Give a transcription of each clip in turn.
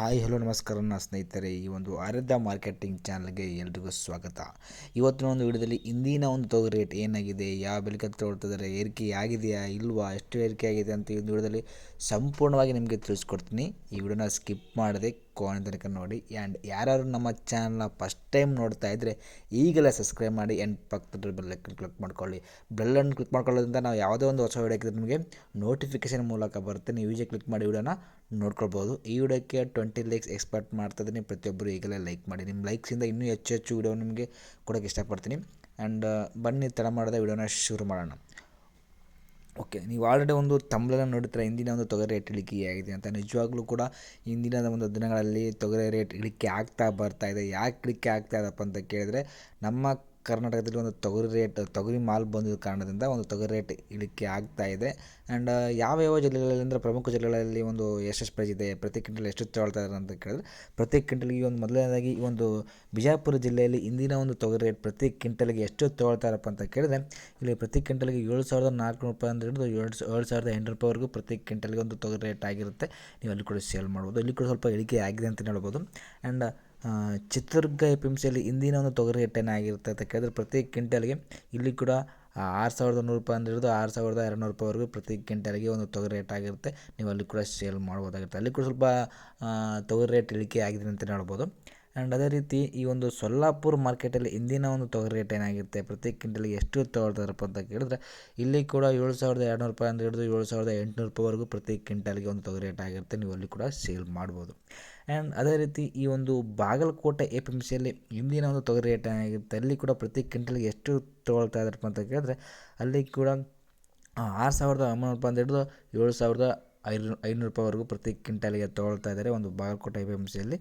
Hi hello ನಮಸ್ಕಾರ ನನ್ನ ಸ್ನೇಹಿತರೆ, ಈ ಒಂದು ಆರಾಧ್ಯ ಮಾರ್ಕೆಟಿಂಗ್ ಚಾನಲ್ಗೆ ಎಲ್ರಿಗೂ ಸ್ವಾಗತ. ಇವತ್ತಿನ ಒಂದು ವಿಡಿಯೋದಲ್ಲಿ ಇಂದಿನ ಒಂದು ತೊಗರಿ ರೇಟ್ ಏನಾಗಿದೆ, ಯಾವ ಬೆಲೆ ತೊಗೊಳ್ತಿದ್ದಾರೆ, ಏರಿಕೆ ಆಗಿದೆಯಾ ಇಲ್ವಾ, ಎಷ್ಟು ಏರಿಕೆ ಆಗಿದೆ ಅಂತ ಈ ಒಂದು ವಿಡಿಯೋದಲ್ಲಿ ಸಂಪೂರ್ಣವಾಗಿ ನಿಮಗೆ ತಿಳಿಸ್ಕೊಡ್ತೀನಿ. ಈ ವಿಡಿಯೋನ ಸ್ಕಿಪ್ ಮಾಡದೆ ಕೊನೆ ತನಕ ನೋಡಿ. ಆ್ಯಂಡ್ ಯಾರು ನಮ್ಮ ಚಾನಲ್ನ ಫಸ್ಟ್ ಟೈಮ್ ನೋಡ್ತಾ ಇದ್ದರೆ ಈಗಲೇ ಸಬ್ಸ್ಕ್ರೈಬ್ ಮಾಡಿ ಆ್ಯಂಡ್ ಪಕ್ಕದ ಬೆಲ್ಲೈಕನ್ ಕ್ಲಿಕ್ ಮಾಡ್ಕೊಳ್ಳಿ. ಬೆಲ್ಲನ್ನು ಕ್ಲಿಕ್ ಮಾಡ್ಕೊಳ್ಳೋದ್ರಿಂದ ನಾವು ಯಾವುದೇ ಒಂದು ಹೊಸ ವಿಡಿಯೋ ಹಾಕಿದ್ರೆ ನಿಮಗೆ ನೋಟಿಫಿಕೇಷನ್ ಮೂಲಕ ಬರುತ್ತೆ. ನೀವು ಈಜೆ ಕ್ಲಿಕ್ ಮಾಡಿ ವಿಡಿಯೋನ ನೋಡ್ಕೊಳ್ಬೋದು. ಈ ವಿಡಿಯೋಕ್ಕೆ 20 ಲೈಕ್ಸ್ ಎಕ್ಸ್ಪೆಕ್ಟ್ ಮಾಡ್ತಾಯಿದ್ದೀನಿ. ಪ್ರತಿಯೊಬ್ಬರು ಈಗಲೇ ಲೈಕ್ ಮಾಡಿ. ನಿಮ್ಮ ಲೈಕ್ಸಿಂದ ಇನ್ನೂ ಹೆಚ್ಚು ಹೆಚ್ಚು ವಿಡಿಯೋ ನಿಮಗೆ ಕೊಡೋಕ್ಕೆ ಇಷ್ಟಪಡ್ತೀನಿ. ಆ್ಯಂಡ್ ಬನ್ನಿ ತಡ ಮಾಡದೆ ವಿಡಿಯೋನ ಶುರು ಮಾಡೋಣ. ಓಕೆ, ನೀವು ಆಲ್ರೆಡಿ ಒಂದು ತಮಿಳನ್ನು ನೋಡ್ತೀರ ಇಂದಿನ ಒಂದು ತೊಗರಿ ರೇಟ್ ಇಳಿಕೆ ಆಗಿದೆ ಅಂತ. ನಿಜವಾಗ್ಲೂ ಕೂಡ ಇಂದಿನ ಒಂದು ದಿನಗಳಲ್ಲಿ ತೊಗರಿ ರೇಟ್ ಇಳಿಕೆ ಆಗ್ತಾ ಬರ್ತಾ ಇದೆ. ಯಾಕೆ ಇಳಿಕೆ ಆಗ್ತಾ ಇದಪ್ಪ ಅಂತ ಕೇಳಿದರೆ, ನಮ್ಮ ಕರ್ನಾಟಕದಲ್ಲಿ ಒಂದು ತೊಗರಿ ಮಾಲ್ ಬಂದಿದ್ದ ಕಾರಣದಿಂದ ಒಂದು ತೊಗರಿ ರೇಟ್ ಇಳಿಕೆ ಆಗ್ತಾ ಇದೆ. ಆ್ಯಂಡ್ ಯಾವ ಜಿಲ್ಲೆಗಳಲ್ಲಿ ಅಂದರೆ ಪ್ರಮುಖ ಜಿಲ್ಲೆಗಳಲ್ಲಿ ಒಂದು ಎಷ್ಟು ಪ್ರೈಸ್ ಇದೆ, ಪ್ರತಿ ಕ್ವಿಂಟಲ್ ಎಷ್ಟು ತೊಗೊಳ್ತಾ ಇದ್ದಾರೆ ಅಂತ ಕೇಳಿದ್ರೆ, ಪ್ರತಿ ಕ್ವಿಂಟಲ್ಗೆ ಒಂದು ಮೊದಲನೇದಾಗಿ ಈ ಒಂದು ಬಿಜಾಪುರ ಜಿಲ್ಲೆಯಲ್ಲಿ ಇಂದಿನ ಒಂದು ತೊಗರಿ ರೇಟ್ ಪ್ರತಿ ಕ್ವಿಂಟಲ್ಗೆ ಎಷ್ಟು ತೊಗೊಳ್ತಾ ಇರಪ್ಪ ಅಂತ ಕೇಳಿದ್ರೆ, ಇಲ್ಲಿ ಪ್ರತಿ ಕ್ವಿಂಟಲ್ಗೆ 7,400 ರೂಪಾಯಿ ಅಂತ ಹಿಡಿದು 7,800 ರೂಪಾಯಿವರೆಗೂ ಪ್ರತಿ ಕ್ವಿಂಟಲ್ಗೆ ಒಂದು ತೊಗರಿ ರೇಟ್ ಆಗಿರುತ್ತೆ. ನೀವು ಅಲ್ಲಿ ಕೂಡ ಸೇಲ್ ಮಾಡ್ಬೋದು. ಇಲ್ಲಿ ಕೂಡ ಸ್ವಲ್ಪ ಇಳಿಕೆ ಆಗಿದೆ ಅಂತ ಹೇಳ್ಬೋದು. ಆ್ಯಂಡ್ ಚಿತ್ರದುರ್ಗ APMCಯಲ್ಲಿ ಇಂದಿನ ಒಂದು ತೊಗರಿ ರೇಟ್ ಏನಾಗಿರುತ್ತೆ ಅಂತ ಕೇಳಿದ್ರೆ, ಪ್ರತಿ ಕ್ವಿಂಟಲ್ಗೆ ಇಲ್ಲಿ ಕೂಡ 6,100 ರೂಪಾಯಿ ಅಂತ ಹಿಡಿದು 6,200 ರೂಪಾಯಿವರೆಗೂ ಪ್ರತಿ ಕ್ವಿಂಟಲ್ಗೆ ಒಂದು ತೊಗರಿ ರೇಟ್ ಆಗಿರುತ್ತೆ. ನೀವು ಅಲ್ಲಿ ಕೂಡ ಸೇಲ್ ಮಾಡ್ಬೋದಾಗಿರುತ್ತೆ. ಅಲ್ಲಿ ಕೂಡ ಸ್ವಲ್ಪ ತೊಗರಿ ರೇಟ್ ಇಳಿಕೆ ಆಗಿದೆ ಅಂತಲೇ ಹೇಳ್ಬೋದು. ಆ್ಯಂಡ್ ಅದೇ ರೀತಿ ಈ ಒಂದು ಸೊಲ್ಲಾಪುರ ಮಾರ್ಕೆಟಲ್ಲಿ ಇಂದಿನ ಒಂದು ತೊಗರಿ ರೇಟ್ ಏನಾಗಿರುತ್ತೆ, ಪ್ರತಿ ಕ್ವಿಂಟಲ್ಗೆ ಎಷ್ಟು ತೊಗೊಳ್ತಾರಪ್ಪ ಅಂತ ಕೇಳಿದ್ರೆ, ಇಲ್ಲಿ ಕೂಡ 7,200 ರೂಪಾಯಿ ಅಂತ ಹಿಡಿದು 7,800 ರೂಪಾಯಿವರೆಗೂ ಪ್ರತಿ ಕ್ವಿಂಟಲ್ಗೆ ಒಂದು ತೊಗರಿ ರೇಟ್ ಆಗಿರುತ್ತೆ. ನೀವು ಅಲ್ಲಿ ಕೂಡ ಸೇಲ್ ಮಾಡ್ಬೋದು. ಆ್ಯಂಡ್ ಅದೇ ರೀತಿ ಈ ಒಂದು ಬಾಗಲಕೋಟೆ APMCಯಲ್ಲಿ ಇಂದಿನ ಒಂದು ತೊಗರಿ ರೇಟ್ ಏನಾಗಿರುತ್ತೆ, ಅಲ್ಲಿ ಕೂಡ ಪ್ರತಿ ಕ್ವಿಂಟಲ್ಗೆ ಎಷ್ಟು ತೊಗೊಳ್ತಾ ಇದ್ದಾರಪ್ಪ ಅಂತ ಕೇಳಿದ್ರೆ, ಅಲ್ಲಿ ಕೂಡ 6,900 ರೂಪಾಯಿ ಅಂತ ಹಿಡಿದು 7,500 ರೂಪಾಯಿವರೆಗೂ ಪ್ರತಿ ಕ್ವಿಂಟಲ್ಗೆ ತೊಗೊಳ್ತಾ ಇದ್ದಾರೆ ಒಂದು ಬಾಗಲಕೋಟೆ APMCಯಲ್ಲಿ.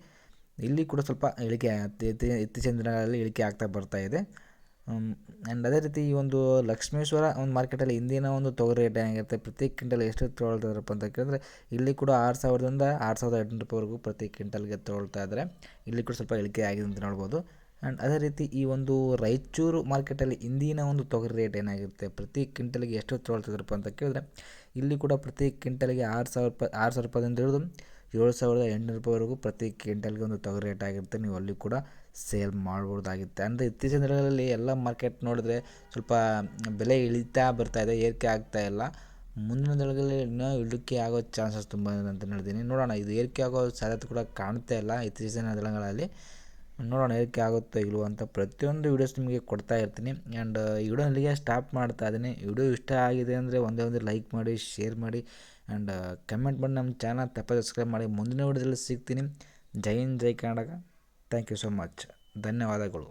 ಇಲ್ಲಿ ಕೂಡ ಸ್ವಲ್ಪ ಇಳಿಕೆ ಇತ್ತೀಚಿನ ದಿನಗಳಲ್ಲಿ ಇಳಿಕೆ ಆಗ್ತಾ ಬರ್ತಾ ಇದೆ. ಆ್ಯಂಡ್ ಅದೇ ರೀತಿ ಈ ಒಂದು ಲಕ್ಷ್ಮೇಶ್ವರ ಒಂದು ಮಾರ್ಕೆಟಲ್ಲಿ ಇಂದಿನ ಒಂದು ತೊಗರಿ ರೇಟ್ ಏನಾಗಿರುತ್ತೆ, ಪ್ರತಿ ಕ್ವಿಂಟಲ್ ಎಷ್ಟು ತೊಗೊಳ್ತಾಯಿದ್ದಾರಪ್ಪ ಅಂತ ಕೇಳಿದ್ರೆ, ಇಲ್ಲಿ ಕೂಡ 6,000ರಿಂದ 6,800 ರೂಪಾಯಿವರೆಗೂ ಪ್ರತಿ ಕ್ವಿಂಟಲ್ಗೆ ತೊಗೊಳ್ತಾ ಇದ್ದಾರೆ. ಇಲ್ಲಿ ಕೂಡ ಸ್ವಲ್ಪ ಇಳಿಕೆ ಆಗಿದೆ ಅಂತ ನೋಡ್ಬೋದು. ಆ್ಯಂಡ್ ಅದೇ ರೀತಿ ಈ ಒಂದು ರಾಯಚೂರು ಮಾರ್ಕೆಟಲ್ಲಿ ಇಂದಿನ ಒಂದು ತೊಗರಿ ರೇಟ್ ಏನಾಗಿರುತ್ತೆ, ಪ್ರತಿ ಕ್ವಿಂಟಲ್ಗೆ ಎಷ್ಟು ತೊಗೊಳ್ತಿದ್ದಾರಪ್ಪ ಅಂತ ಕೇಳಿದ್ರೆ, ಇಲ್ಲಿ ಕೂಡ ಪ್ರತಿ ಕ್ವಿಂಟಲ್ಗೆ 6,000 ರೂಪಾಯಿಂದ ಹಿಡಿದು 7,800 ರೂಪಾಯಿವರೆಗೂ ಪ್ರತಿ ಕ್ವಿಂಟಲ್ಗೆ ಒಂದು ತೊಗರಿ ರೇಟ್ ಆಗಿರುತ್ತೆ. ನೀವು ಅಲ್ಲಿ ಕೂಡ ಸೇಲ್ ಮಾಡ್ಬೋದಾಗಿರುತ್ತೆ. ಅಂದರೆ ಇತ್ತೀಚಿನ ದಿನಗಳಲ್ಲಿ ಎಲ್ಲ ಮಾರ್ಕೆಟ್ ನೋಡಿದ್ರೆ ಸ್ವಲ್ಪ ಬೆಲೆ ಇಳಿತಾ ಬರ್ತಾಯಿದೆ, ಏರಿಕೆ ಆಗ್ತಾ ಇಲ್ಲ. ಮುಂದಿನ ದಿನಗಳಲ್ಲಿ ಇನ್ನೂ ಇಳಿಕೆ ಆಗೋ ಚಾನ್ಸಸ್ ತುಂಬ ಇದೆ ಅಂತ ಹೇಳ್ತೀನಿ. ನೋಡೋಣ, ಇದು ಏರಿಕೆ ಆಗೋ ಸಾಧ್ಯತೆ ಕೂಡ ಕಾಣ್ತಾ ಇಲ್ಲ ಇತ್ತೀಚಿನ ದಿನಗಳಲ್ಲಿ. ನೋಡೋಣ ಏರಿಕೆ ಆಗುತ್ತೋ ಇಲ್ವೋ ಅಂತ ಪ್ರತಿಯೊಂದು ವೀಡಿಯೋಸ್ ನಿಮಗೆ ಕೊಡ್ತಾ ಇರ್ತೀನಿ. ಆ್ಯಂಡ್ ಈ ವಿಡಿಯೋ ಇಲ್ಲಿಗೆ ಸ್ಟಾಪ್ ಮಾಡ್ತಾ ಇದ್ದೀನಿ. ವಿಡಿಯೋ ಇಷ್ಟ ಆಗಿದೆ ಅಂದರೆ ಒಂದೇ ಒಂದು ಲೈಕ್ ಮಾಡಿ, ಶೇರ್ ಮಾಡಿ ಆ್ಯಂಡ್ ಕಮೆಂಟ್ ಮಾಡಿ. ನಮ್ಮ ಚಾನಲ್ ತಪ್ಪದೆ ಸಬ್ಸ್ಕ್ರೈಬ್ ಮಾಡಿ. ಮುಂದಿನ ವಿಡಿಯೋದಲ್ಲಿ ಸಿಗ್ತೀನಿ. Jai Hind, Jai Karnataka. Thank you so much. ಧನ್ಯವಾದಗಳು.